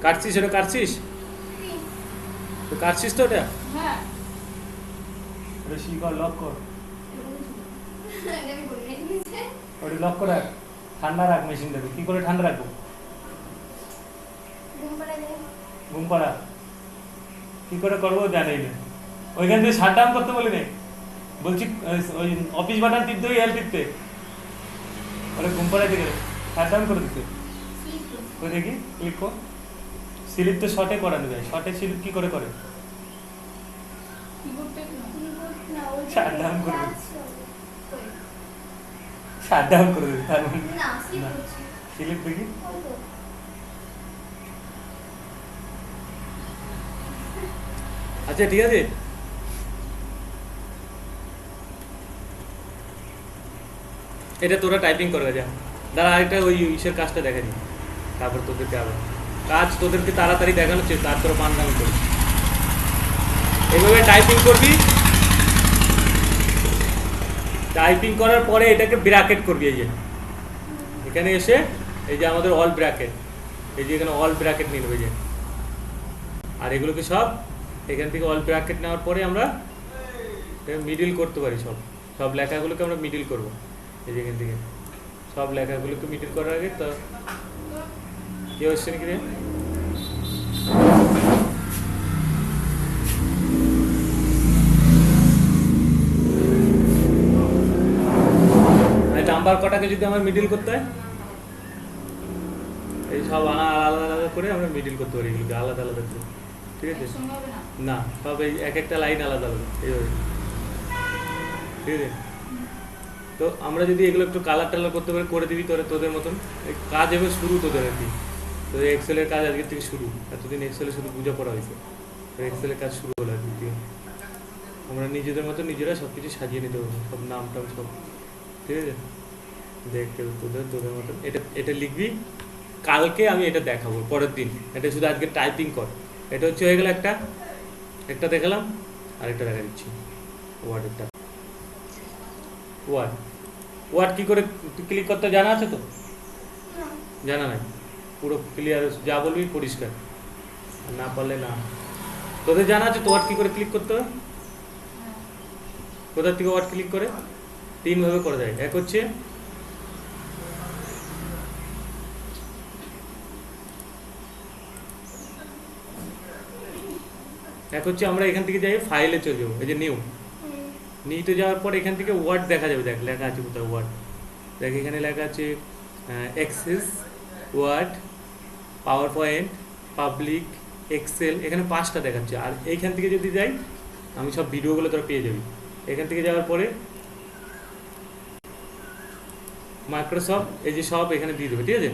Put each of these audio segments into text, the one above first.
কাটছিস ওটা কাটছিস তো কাটছিস তো ওটা হ্যাঁ ওটা শিকড় লক কর ওটা লক করে রাখ ঠান্ডা রাখ মেশিনটাকে কি করে ঠান্ডা রাখবো ঘুম পাড়া কি করে করবো জানি না ওইখান থেকে শাট ডাউন করতে বলি নেই বলছি ওই অফিস বাটন টিপতে ওই এল টিপতে ওরা ঘুম পাড়াই দিকে শাট ডাউন করে দিতে ওই দেখি ক্লিক কর স্লিপ তো শর্টে করানো যায় শর্টে স্লিপ কি করে করে শাট ডাউন করে দিতে শাট ডাউন করে দিতে তার মানে স্লিপ দেখি আচ্ছা ঠিক আছে এটা তোরা টাইপিং করে যা দাঁড়া আরেকটা ওই ইসের কাজটা দেখা দিই তারপর তোদেরকে আবার কাজ তোদেরকে তাড়াতাড়ি দেখানো হচ্ছে তারপরে পানগাম করবি এভাবে টাইপিং করবি টাইপিং করার পরে এটাকে ব্র্যাকেট করবি এই যে এখানে এসে এই যে আমাদের অল ব্র্যাকেট এই যে এখানে অল ব্র্যাকেট নিয়ে নেবে যে আর এগুলোকে সব এখান থেকে অল ব্র্যাকেট নেওয়ার পরে আমরা মিডিল করতে পারি সব সব লেখাগুলোকে আমরা মিডিল করবো এই যে এখান থেকে সব লেখাগুলোকে মিডিল করার আগে তো কি হচ্ছে নাকি রে নাম্বার কটাকে যদি আমার মিডিল করতে হয় এই সব আলাদা আলাদা করে আমরা মিডিল করতে পারি এগুলোকে আলাদা আলাদা করে ঠিক আছে না সব এই এক একটা লাইন আলাদা আলাদা এইভাবে ঠিক আছে তো আমরা যদি এগুলো একটু কালার টালার করতে পারি করে দিবি তোদের মতন কাজ এবার শুরু তোদের আর কি তো এক্সেলের কাজ আজকের থেকে শুরু এতদিন এক্সেলে শুধু পূজা পড়া হয়েছে তো এক্সেলের কাজ শুরু হলো আর কি আমরা নিজেদের মতো নিজেরা সব কিছু সাজিয়ে নিতে পারবো সব নাম টাম সব ঠিক আছে দেখতে তোদের মতন এটা লিখবি কালকে আমি এটা দেখাবো পরের দিন এটা শুধু আজকে টাইপিং কর এটা হচ্ছে হয়ে গেল একটা দেখালাম আরেকটা দেখা দিচ্ছি ওয়ার্ডেরটা ওয়ার্ড কি করে ক্লিক করতে জানা আছে তো জানা নাই পুরো ক্লিয়ার যা বলবি পরিষ্কার না পারলে না তোদের জানা আছে তো ওয়ার্ড কি করে ক্লিক করতে হয় কোথা থেকে ওয়ার্ড ক্লিক করে 3 ভাবে করা যায় এক হচ্ছে আমরা এখান থেকে যাই ফাইলে চলে যাবো এই যে নিতে যাওয়ার পর এখান থেকে ওয়ার্ড দেখা যাবে দেখ লেখা আছে কোথাও ওয়ার্ড দেখ এখানে লেখা আছে Access Word PowerPoint Publisher Excel এখানে 5টা দেখাচ্ছে আর এইখান থেকে যদি যাই আমি সব ভিডিওগুলো তোরা পেয়ে যাবি এখান থেকে যাওয়ার পরে মাইক্রোসফট এই যে সব এখানে দিয়ে দেবে ঠিক আছে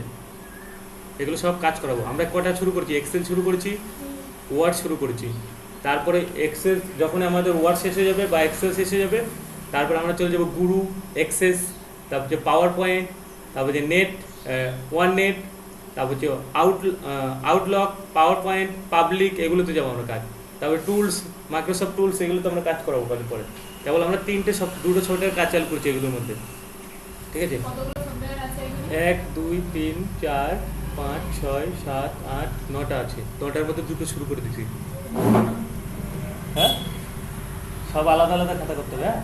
এগুলো সব কাজ করাবো আমরা কটা শুরু করছি এক্সেল শুরু করেছি ওয়ার্ড শুরু করেছি তারপরে এক্সেল যখন আমাদের ওয়ার্ড শেষ হয়ে যাবে বা এক্সেল শেষ হয়ে যাবে তারপরে আমরা চলে যাবো গুরু এক্সেস তারপর যে পাওয়ার পয়েন্ট তারপর যে নেট ওয়ান নেট তারপর যে আউটলক পাওয়ার পয়েন্ট পাবলিক এগুলোতে যাবো আমরা কাজ তারপরে টুলস মাইক্রোসফট টুলস এগুলো তো আমরা কাজ করাবো কাজের পরে কেবল আমরা দুটো ছোটোর কাজ চালু করছি এগুলোর মধ্যে ঠিক আছে 1 2 3 4 5 6 7 8 9টা আছে 9টার মধ্যে দুটো শুরু করে দিচ্ছি হ্যাঁ সব আলাদা আলাদা খাতা করতে হবে হ্যাঁ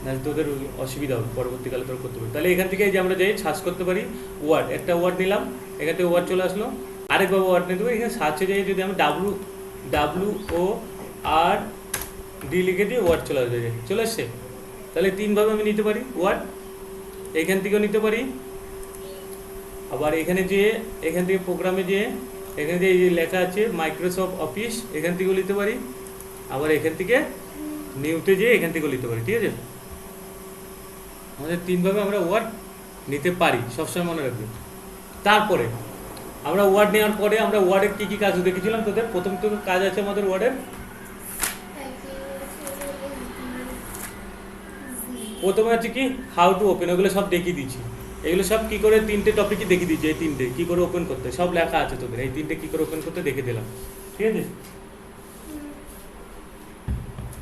না তোদের অসুবিধা হবে পরবর্তীকালে তোর করতে পারবি তাহলে এখান থেকে যে আমরা যাই সার্চ করতে পারি ওয়ার্ড একটা ওয়ার্ড নিলাম এখান থেকে ওয়ার্ড চলে আসলো আরেকবার ওয়ার্ড নিতে পারি এখানে সার্চে যাই যদি আমি WORD লিখে দিয়ে ওয়ার্ড চলে আসছে তাহলে 3 ভাবে আমি নিতে পারি ওয়ার্ড এখান থেকেও নিতে পারি আবার এখানে থেকে প্রোগ্রামে এখানে যে লেখা আছে মাইক্রোসফট অফিস এখান থেকেও নিতে পারি আবার এখান থেকে নিউতে এখান থেকেও নিতে পারি ঠিক আছে আমাদের 3 ভাবে আমরা ওয়ার্ড নিতে পারি সবসময় মনে রাখবে তারপরে আমরা ওয়ার্ড নেওয়ার পরে আমরা ওয়ার্ডের কী কাজ দেখেছিলাম তোদের প্রথম কাজ আছে আমাদের ওয়ার্ডের প্রথমে আছে কি হাউ টু ওপেন ওগুলো সব দেখিয়ে দিচ্ছি এগুলো সব কি করে 3টে টপিকই দেখিয়ে দিচ্ছি এই 3টে কি করে ওপেন করতে সব লেখা আছে তোদের এই 3টে কি করে ওপেন করতে দেখে দিলাম ঠিক আছে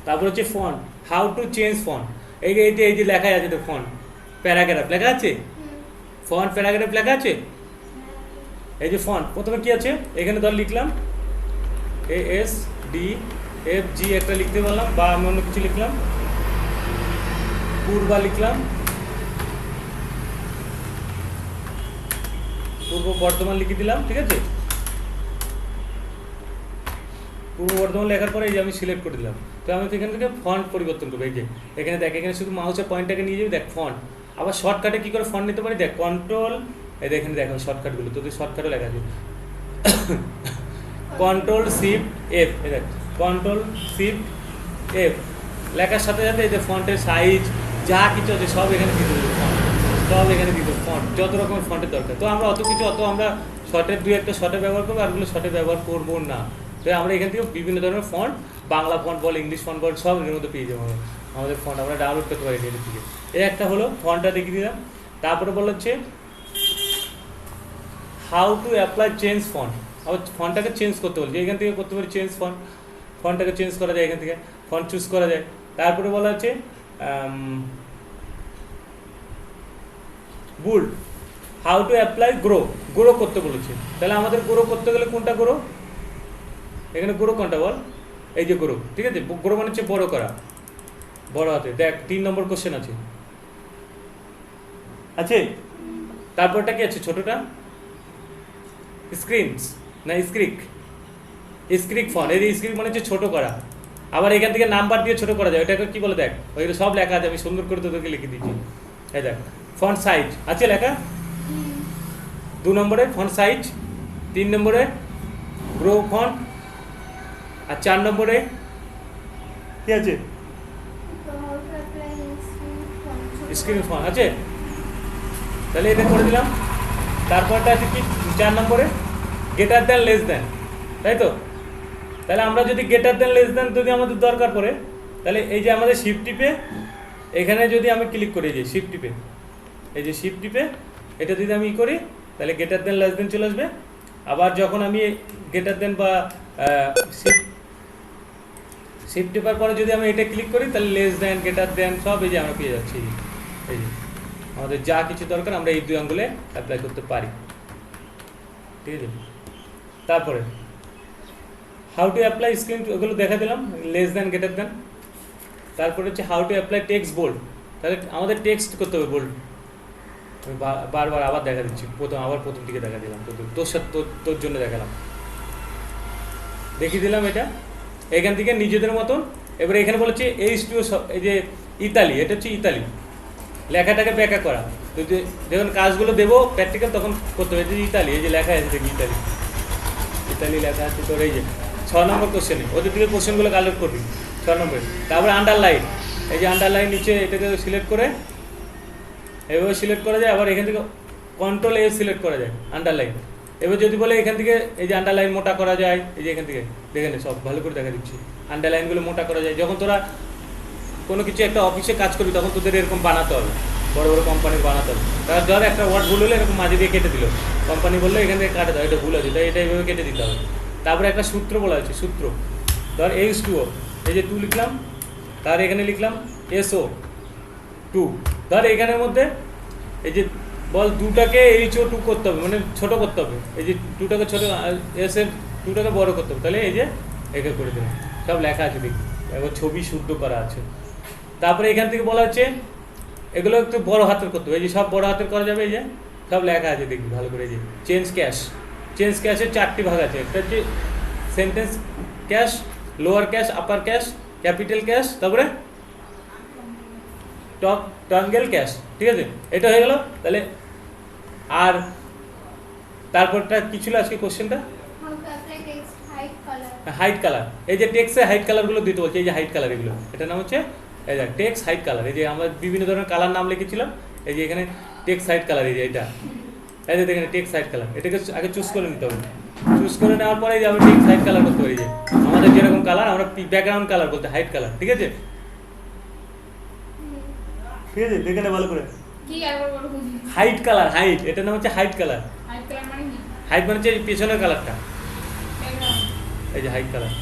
তারপর হচ্ছে font how to change font এই যে লেখা আছে তো ফন্ট প্যারাগ্রাফ লেখা আছে ফন্ট প্যারাগ্রাফ লেখা আছে এই যে ফন্ট প্রথমে কি আছে এখানে ধর লিখলাম ASDFG একটা লিখতে পারলাম, বা আমি অন্য কিছু লিখলাম, পূর্বা লিখলাম, পূর্ব বর্ধমান লিখে দিলাম, ঠিক আছে। পূর্ব বর্ধমান লেখার পরে এই যে আমি সিলেক্ট করে দিলাম। তো আমি তো এখান থেকে ফন্ট পরিবর্তন করবো। এই যে এখানে দেখ, এখানে শুধু মাউসের পয়েন্টটাকে নিয়ে যাবি, দেখ ফন্ট। আবার শর্টকাটে কী করে ফন্ট নিতে পারি দেখ, কন্ট্রোল, এই এখানে দেখো শর্টকাটগুলো, তোদের শর্টকাটও লেখা আছে, কন্ট্রোল শিফট F, এই দেখ কন্ট্রোল শিফট F লেখার সাথে সাথে এই যে ফন্টের সাইজ যা কিছু আছে সব এখানে দিয়ে দেবো, ফন্ট সব এখানে দিয়ে দেবো, ফন্ট যত রকমের ফন্টের দরকার। তো আমরা অত আমরা শর্টের একটা শর্টে ব্যবহার করবো, আরগুলো শর্টে ব্যবহার করবো না। তো আমরা এখান থেকে বিভিন্ন ধরনের ফন্ট, বাংলা ফন্ট বল, ইংলিশ ফন্ট বল, সব এর মধ্যে পেয়ে যাবো আমাদের ফন্ট, আমরা ডাউনলোড করতে পারি এর থেকে। এই একটা হলো ফন্টটা দেখিয়ে দিলাম। তারপরে বলা হচ্ছে how to apply change font. আবার ফন্টটাকে চেঞ্জ করতে বলছি, এখান থেকে করতে পারি চেঞ্জ ফন্ট, ফন্টটাকে চেঞ্জ করা যায় এখান থেকে, ফন্ট চুজ করা যায়। তারপরে বলা হচ্ছে build, how to apply grow করতে বলেছে। তাহলে আমাদের গ্রো করতে গেলে কোনটা গ্রো, এখানে গ্রো কোনটা বল, এই যে গ্রো, ঠিক আছে। গ্রো মানে হচ্ছে বড় করা, বড় হাতে। দেখ 3 নম্বর কোশ্চেন আছে, আছে। তারপরটা কি আছে ছোটটা, স্ক্রিনস না স্ক্রিক ফন্ট। এই স্ক্রিক মানে হচ্ছে ছোট করা। আবার এখান থেকে নাম্বার দিয়ে ছোট করা যায়, ওটাকে কি বলে দেখ, ওইগুলো সব লেখা আছে, আমি সুন্দর করে তোদেরকে লিখে দিচ্ছি। এই দেখ ফন্ট সাইজ আছে লেখা, 2 নম্বরে ফন্ট সাইজ, 3 নম্বরে গ্রো ফন্ট, আর 4 নম্বরে কি আছে, স্ক্রিন ফন্ট আছে। তাহলে এটা করে দিলাম। তারপরটা আছে কি 4 নম্বরে গ্রেটার দ্যান লেস দ্যান, তাই তো। তাহলে আমরা যদি গ্রেটার দ্যান লেস দ্যান যদি আমাদের দরকার পড়ে, তাহলে এই যে আমাদের শিফট টিপে এখানে যদি আমি ক্লিক করি, এই যে শিফট টিপে, এই যে শিফট টিপে এটা যদি আমি করি, তাহলে গ্রেটার দ্যান লেস দ্যান চলে আসবে। আবার যখন আমি গ্রেটার দ্যান বা শিফট টিপার পরে যদি আমি এটা ক্লিক করি, তাহলে লেস দ্যান, গ্রেটার দ্যান সব এই যে আমরা পেয়ে যাচ্ছি। এই যে আমাদের যা কিছু দরকার আমরা এই 2 আঙ্গুলে অ্যাপ্লাই করতে পারি, ঠিক আছে। তারপরে হাউ টু অ্যাপ্লাই স্ক্রিন, ওগুলো দেখা দিলাম, লেস দ্যান, গ্রেটার দ্যান। তারপরে হচ্ছে how to apply text bold. তাহলে আমাদের টেক্সট করতে হবে বোল্ড। আমি বারবার আবার দেখা দিচ্ছি, প্রথম দিকে দেখা দিলাম, তোর জন্য দেখালাম, দেখিয়ে দিলাম এটা এখান থেকে নিজেদের মতন। এবারে এখানে বলেছে H2O, এই যে ইতালি, এটা হচ্ছে ইতালি, লেখাটাকে ব্যাখ্যা করা। তো যখন কাজগুলো দেবো প্র্যাকটিক্যাল তখন করতে হবে। যে ইতালি, এই যে লেখা আছে দেখি, ইতালি লেখা আছে তোর, এই যে 6 নম্বর কোশ্চেনে, ওদের থেকে কোশ্চেনগুলো কালেক্ট করবি 6 নম্বরে। তারপরে আন্ডারলাইন, এই যে আন্ডারলাইন নিচে এটাকে সিলেক্ট করে এভাবে সিলেক্ট করা যায়। আবার এখান থেকে কন্ট্রোল A সিলেক্ট করা যায় আন্ডারলাইন। এবার যদি বলে এখান থেকে এই যে আন্ডারলাইন মোটা করা যায়, এই যে এখান থেকে দেখে নে, সব ভালো করে দেখা দিচ্ছি, আন্ডারলাইনগুলো মোটা করা যায়। যখন তোরা কোনো কিছু একটা অফিসে কাজ করবি তখন তোদের এরকম বানাতে হবে, বড় বড় কোম্পানির বানাতে হবে। তারা ধর একটা ওয়ার্ড ভুল হলে এরকম মাঝে দিয়ে কেটে দিল, কোম্পানি বললে এখান থেকে কাটে দাও, এটা ভুল আছে, তাই এটা এইভাবে কেটে দিতে হবে। তারপরে একটা সূত্র বলা হয়েছে, সূত্র ধর H2O, এই যে 2 লিখলাম, তার এখানে লিখলাম SO2। ধর এখানের মধ্যে এই যে বল 2টাকে HO2 করতে হবে, মানে ছোট করতে হবে। এই যে 2টাকে ছোট, S2টাকে বড় করতে হবে। তাহলে এই যে একে করে দিলাম, সব লেখা আছে দেখি, এবার ছবি শুদ্ধ করা আছে। তারপরে এখান থেকে বলা হচ্ছে এগুলো একটু বড় হাতের করতে হবে, এই যে সব বড় হাতের করা যাবে, এই যে সব লেখা আছে দেখবি ভালো করে। এই যে চেঞ্জ ক্যাশের 4টি ভাগ আছে, একটা হচ্ছে সেন্টেন্স ক্যাশ, লোয়ার ক্যাশ, আপার ক্যাশ, ক্যাপিটাল ক্যাশ, তারপরে ট্রাঙ্গেল ক্যাশ, ঠিক আছে। এটা হয়ে গেল। তাহলে আর তারপরটা কি ছিল আজকে কোশ্চেনটা, হাইট কালার। এই যে টেক্সটে হাইট কালারগুলো দিতে বলছে, এই যে হাইট কালার, এগুলো এটার নাম হচ্ছে এই যে টেক্সট হাইট কালার। এই যে আমরা বিভিন্ন ধরনের কালার নাম লিখেছিলাম, এই যে এখানে টেক্সট হাইট কালার, এই যে এটা, এই যে দেখেন টেক্সট হাইট কালার। এটাকে আগে চুজ করে নিতে হবে, চুজ করে নেওয়ার পরে যে আমরা টেক্সট হাইট কালার করতে পারি। যে আমাদের যেরকম কালার আমরা ব্যাকগ্রাউন্ড কালার বলতে হাইট কালার, ঠিক আছে, ঠিক আছে। দেখে নে ভালো করে, হাইট কালার, হাইট, এটার নাম হচ্ছে হাইট কালার। হাইট মানে হচ্ছে পেছনের কালারটা, এই যে হাইট কালার,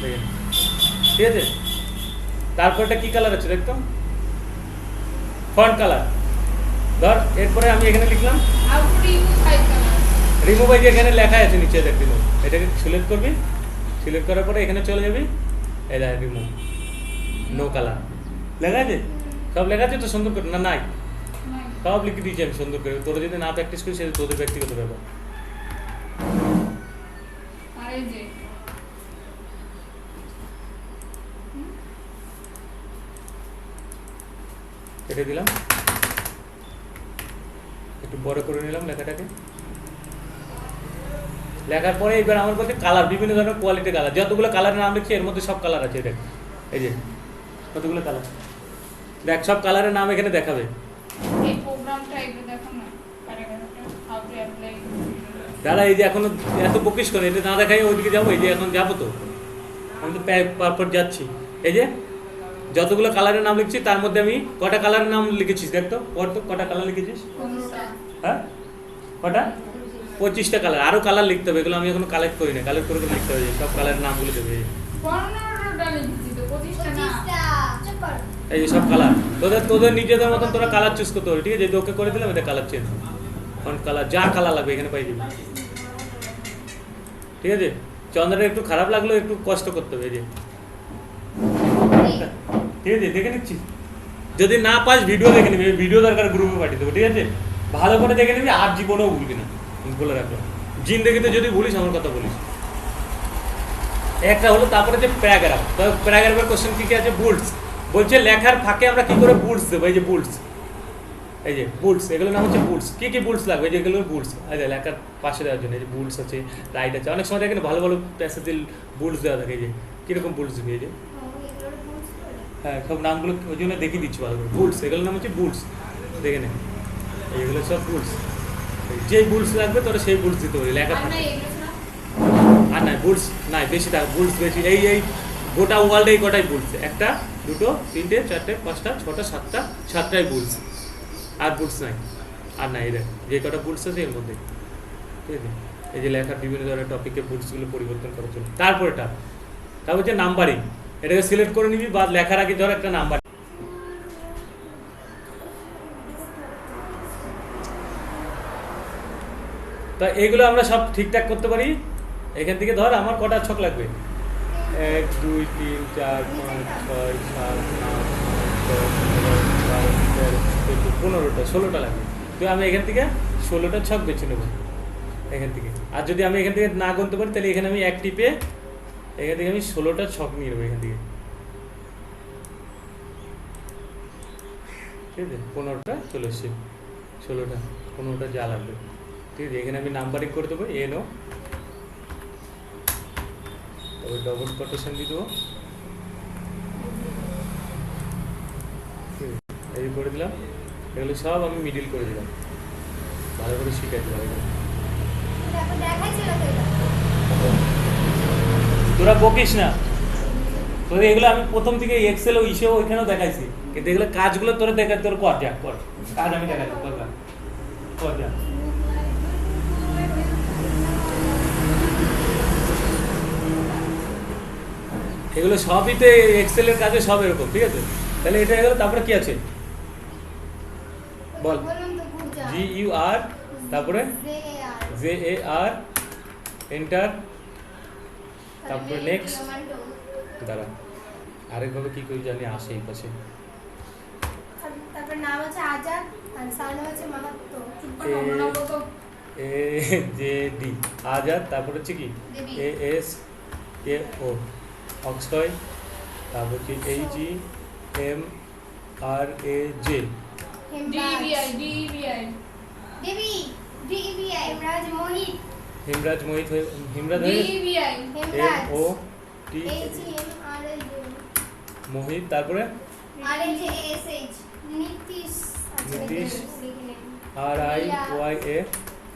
দেখেন, ঠিক আছে। তারপরটা কি কালার আছে দেখতো, ফন্ট কালার। ধর এরপরে আমি এখানে লিখলাম রিমুভ এই যে এখানে লেখা আছে নিচে দেখ রিমুভ, এটাকে সিলেক্ট করবি, সিলেক্ট করার পরে এখানে চলে যাবি, এই দেখ রিমুভ, নো কালার লেখা আছে, সব লেখা আছে তো সুন্দর করে, না নাই সব লিখে দিয়েছি আমি সুন্দর করে, তোরা যদি না প্র্যাকটিস করিস সেটা তোদের ব্যক্তিগত ব্যাপার। কেটে দিলাম, একটু বড় করে নিলাম লেখাটাকে। লেখার পরে এবার আমার কাছে কালার, বিভিন্ন ধরনের কোয়ালিটি কালার, যতগুলো কালারের নাম লিখছি এর মধ্যে সব কালার আছে, দেখ এই যে কতগুলো কালার, দেখ সব কালারের নাম এখানে দেখাবে। দাদা এই যে এখনো এত বকিস করে, এটা না দেখাই ওইদিকে যাবো, এই যে এখন যাবো তো, আমি তো পারপর যাচ্ছি। এই যে যতগুলো কালারের নাম লিখছি তার মধ্যে আমি কটা কালারের নাম লিখেছিস দেখ তো, কটা কালার লিখেছিস? হ্যাঁ কটা? 25টা কালার, আরো কালার লিখতে হবে, এগুলো আমি এখনো কালেক্ট করি না, কালেক্ট করে লিখতে হবে, সব কালারের নামগুলো দেবে। এই যে সব কালার তোদের নিজেদের মতন তোরা কালার চুজ করতে হবে, ঠিক আছে? যেহেতু ওকে করে দিলাম, এটা কালার চেঞ্জ, ফন্ট কালার যা কালার লাগবে এখানে পাই যাবে, ঠিক আছে? চন্দ্রের একটু খারাপ লাগলো, একটু কষ্ট করতে হবে, এই যে ঠিক আছে দেখে নিচ্ছি, যদি না পাস ভিডিও দেখে নিবি, ভিডিও দরকার গ্রুপে পাঠিয়ে দেবো, ঠিক আছে? ভালো করে দেখে নিবি, আর জীবনেও ভুলবি না, বলে রাখলাম। জিন্দেগিতে যদি বলিস আমার কথা বলিস। একটা হলো, তারপরে যে প্যারাগ্রাফ, প্যারাগ্রাফের কোশ্চেন কি কি আছে? বুলস বলছে লেখার ফাঁকে আমরা কি করে বুলস দেবো, এই যে বুলস, এই যে বুলস, এগুলোর নাম হচ্ছে বুলস। কি কি বুলস লাগবে? যেগুলো বুলস এই যে লেখার পাশে দেওয়ার জন্য, এই যে বুলস আছে, রাইট আছে, অনেক সময় দেখেন ভালো ভালো প্যাসেজে বুলস দেওয়া থাকে, এই যে কিরকম বুলস দিবি, এই যে হ্যাঁ সব নামগুলো ওই জন্য দেখিয়ে দিচ্ছি ভালো করে, বুলস, এগুলোর নাম হচ্ছে বুলস, দেখে নে এইগুলো সব বুলস, যেই বুলস লাগবে তোরা সেই বুলস দিতে পারি লেখা থাকে। আর নাই বুলস নাই, বেশি থাক বুলস বেশি, এই এই গোটা ওয়ার্ল্ডে এই কটাই বুলস, একটা দুটো তিনটে চারটে পাঁচটা ছটা সাতটা, সাতটাই বুলস, আর বুলস নাই, আর নাই রে, যে কটা বুলস আছে এর মধ্যে, ঠিক আছে? এই যে লেখার বিভিন্ন ধরনের টপিকে বুলসগুলো পরিবর্তন করার জন্য। তারপর হচ্ছে নাম্বারিং, এটাকে সিলেক্ট করে নিবি, বা লেখার আগে ধর একটা নাম্বার, তা এইগুলো আমরা সব ঠিকঠাক করতে পারি। এখান থেকে ধর আমার কটা ছক লাগবে, 1 2 3 4 5 6 7 8 9 10 11 12 13 15টা 16টা লাগবে, তো আমি এখান থেকে 16টা ছক বেছে নেব এখান থেকে। আর যদি আমি এখান থেকে না গুনতে পারি তাহলে এখানে আমি এক টিপে এখান থেকে আমি 16টা ছক নিয়ে নেবো এখান থেকে, ঠিক আছে? 15টা চলে এসছে, 16টা 15টা যা লাগবে, ঠিক আছে? এখানে আমি নাম্বারিং করে দেবো, এনো, তারপর ডবল কোটেশন দিয়ে দেবো, এই করে দিলাম। এগুলো সব আমি মিডিল করে দিলাম, ভালো করে শিখাই দিলাম। তোরা বকিস না, তোরা এগুলো আমি প্রথম থেকে এক্সেলও ইসেও ওইখানেও দেখাইছি, কিন্তু এগুলো কাজগুলো তোরা দেখা, তোর কর যা কর, কাজ আমি দেখাচ্ছি, কর যা। এগুলো সবই তো এক্সেলের কাজে সব এরকম, ঠিক আছে? তাহলে এটা গেল, তারপরে কি আছে বল? GUR, তারপরে JAR, এন্টার, তারপরে নেক্সট, দাঁড়া আরেকভাবে কি করে জানি আসে এই পাশে, তারপর নাম আছে আজাদ আর সাউন্ড হচ্ছে মাহাতো, AJD আজাদ, তারপরে হচ্ছে কি ASKO অক্ষয়, তারপর হচ্ছে HEMRAJ, হিমরাজ মোহিত, হিমরাজ মোহিত, তারপরে নীতিশ RIYA,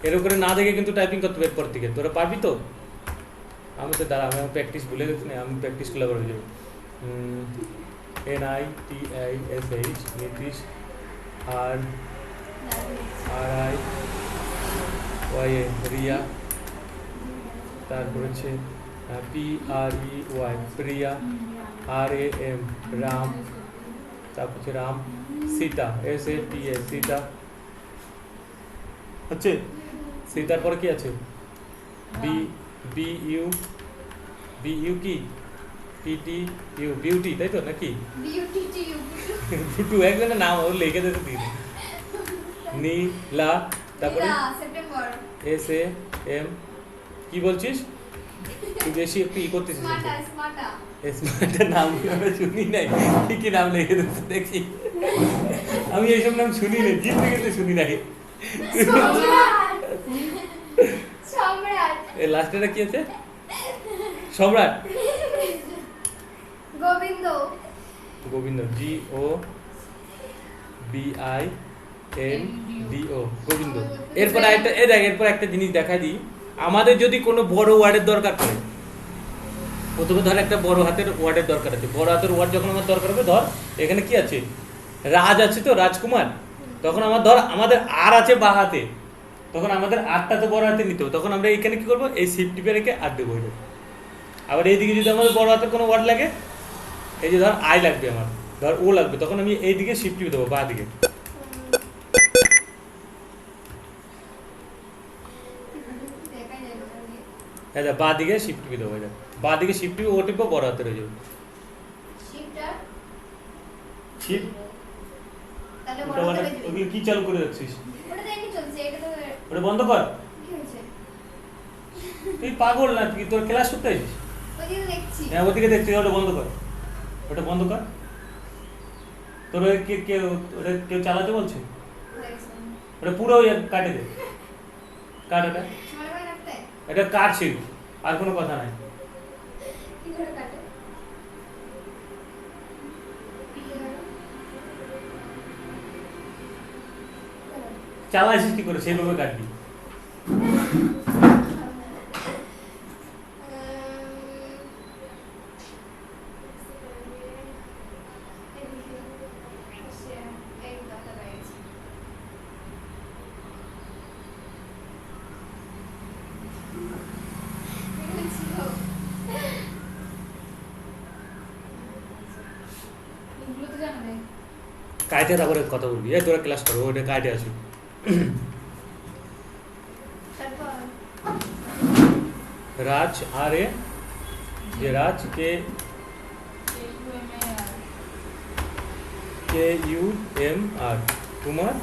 এর উপরে না দেখে কিন্তু টাইপিং করতে হবে এরপর থেকে, তোরা পারবি তো? আমি তো দাঁড়া, আমি প্র্যাকটিস ভুলে গেছি না, আমি প্র্যাকটিস করলে আবার হয়ে যাবো। NITISH নীতিশ, RIYA রিয়া, তারপর হচ্ছে PREY প্রিয়া, RAM রাম, তারপর হচ্ছে রাম, সীতা SATA সীতা, হচ্ছে সি তারপরে কি আছে বি বি ইউ কি পিটি ইউ বিউটি, তাই তো নাকি ফুটু একজনের নাম ওর লিখে দিতে দিন। নীলা তারপরে সেপ্টেম্বর এস এ এম কি বলছিস তুই বেশি একটু ই করতেছিস স্মার্টের নাম আমরা শুনি নাই, কি কি নাম লিখে দিতে দেখি। আমি এইসব নাম শুনি নাই, জিতে গেতে শুনি নাই। সম্রাট এই লাস্টেটা কি আছে সম্রাট গোবিন্দ গোবিন্দ জি ও বি আই এন ডি ও গোবিন্দ। এরপর একটা এরপর একটা জিনিস দেখা দিই, আমাদের যদি কোনো বড় ওয়ার্ডের দরকার পড়ে, প্রথমে ধর একটা বড় হাতের ওয়ার্ডের দরকার আছে, বড় হাতের ওয়ার্ড যখন আমার দরকার হবে, ধর এখানে কি আছে রাজ আছে তো রাজকুমার, তখন আমার ধর আমাদের আর আছে বা হাতে, তখন আমাদের আরটা তো বড় হাতে নিতে হবে, তখন আমরা এখানে কি করবো এই শিফট টিপে রেখে আর দেবো। আবার এইদিকে যদি আমাদের বড় হাতের কোনো ওয়ার্ড লাগে, এই যে ধর আই লাগবে আমার, ধর ও লাগবে, তখন আমি এইদিকে শিফট টিপে দেবো বা দিকে। আচ্ছা বা দিকে শিফট টিপে দেবো, বা দিকে শিফট টিপে ও টিপে বড় হাতের হয়ে যাবে শিফট। তাহলে ওটা মানে ওগুলো কি চালু করে রাখছিস? ওটা তো এমনি চলছে, এটা তো ওটা বন্ধ কর। কি হয়েছে? তুই পাগল না তুই, তোর ক্লাস করতে আসিস? ওইদিকে দেখছি। হ্যাঁ ওদিকে দেখছি, ওটা বন্ধ কর, ওটা বন্ধ কর। তোর ওটা কেউ চালাতে বলছে? ওটা পুরো কাটে দে, কাট ওটা, এটা কাটছিল, আর কোনো কথা নাই। কি করে কাটে? চালাইছিস কি করে সেইভাবে কাটবি। কাইটে তারপরে কথা বলবি, এই তোরা ক্লাস করো, ওটা কাইটে আসবি। রাজ আর এ যে রাজ K U M R Kumar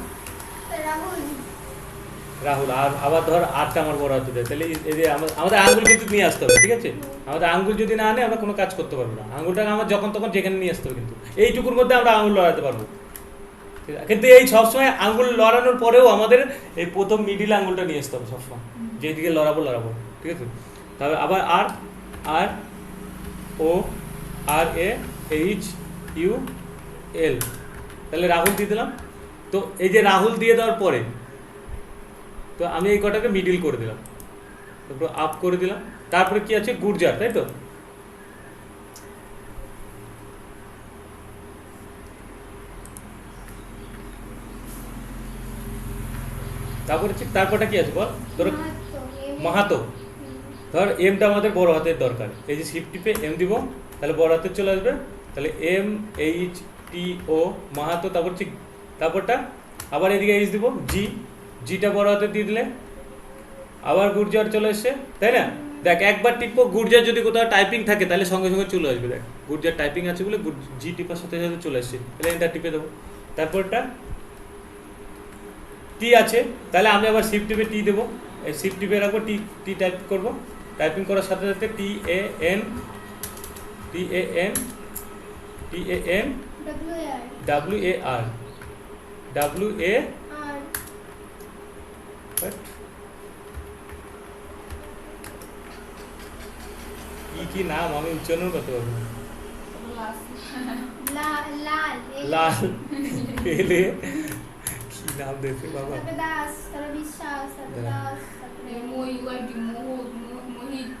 Rahul. আর আবার ধর আটটা আমার বড় হাতে দেয়, তাহলে এই যে আমাদের আঙ্গুল কিন্তু নিয়ে আসতে হবে, ঠিক আছে? আমাদের আঙ্গুল যদি না আনে আমরা কোনো কাজ করতে পারবো না, আঙ্গুলটাকে আমার যখন তখন যেখানে নিয়ে আসতে হবে, কিন্তু এইটুকুর মধ্যে আমরা আঙ্গুল লড়াতে পারবো। কিন্তু এই সবসময় আঙ্গুল লড়ানোর পরেও আমাদের এই প্রথম মিডিল আঙ্গুলটা নিয়ে আসতে হবে সবসময়, যেদিকে লড়াবো, ঠিক আছে? তাহলে আবার আর আর ও আর এ এইচ ইউ এল, তাহলে রাহুল দিয়ে দিলাম। তো এই যে রাহুল দিয়ে দেওয়ার পরে তো আমি এই কটাকে মিডিল করে দিলাম, তারপর আপ করে দিলাম, তারপরে কি আছে গুর্জার, তাই তো? তারপরটা কি আছে বল? ধর মাহাতো, ধর এমটা আমাদের বড় হাতের দরকার, এই যে শিফট টিপে এম দিব, তাহলে বড় হাতের চলে আসবে, তাহলে এম এইচ টি ও মাহাতো। তারপরটা আবার এদিকে এইচ দিব, জিটা বড় হাতে দিয়ে দিলে আবার গুর্জার চলে এসছে, তাই না? দেখ একবার টিপো, গুর্জার যদি কোথাও টাইপিং থাকে তাহলে সঙ্গে সঙ্গে চলে আসবে, দেখ গুর্জার টাইপিং আছে বলে জি টিপার সাথে সাথে চলে আসছে, তাহলে এন্টার টিপে দেবো। তারপরটা টি আছে, তাহলে আমি আবার শিফট টিপে টি দেবো, শিফট টিপে রাখবো, টি টাইপ করবো, টাইপিং করার সাথে সাথে টি এ এন ডাব্লিউ এ আর কি নাম আমি উচ্চারণ করতে পারবো না। লাল এলে কি নাম দেখে বাবা, দাস, বিশ্বাস, দাস, মোহিত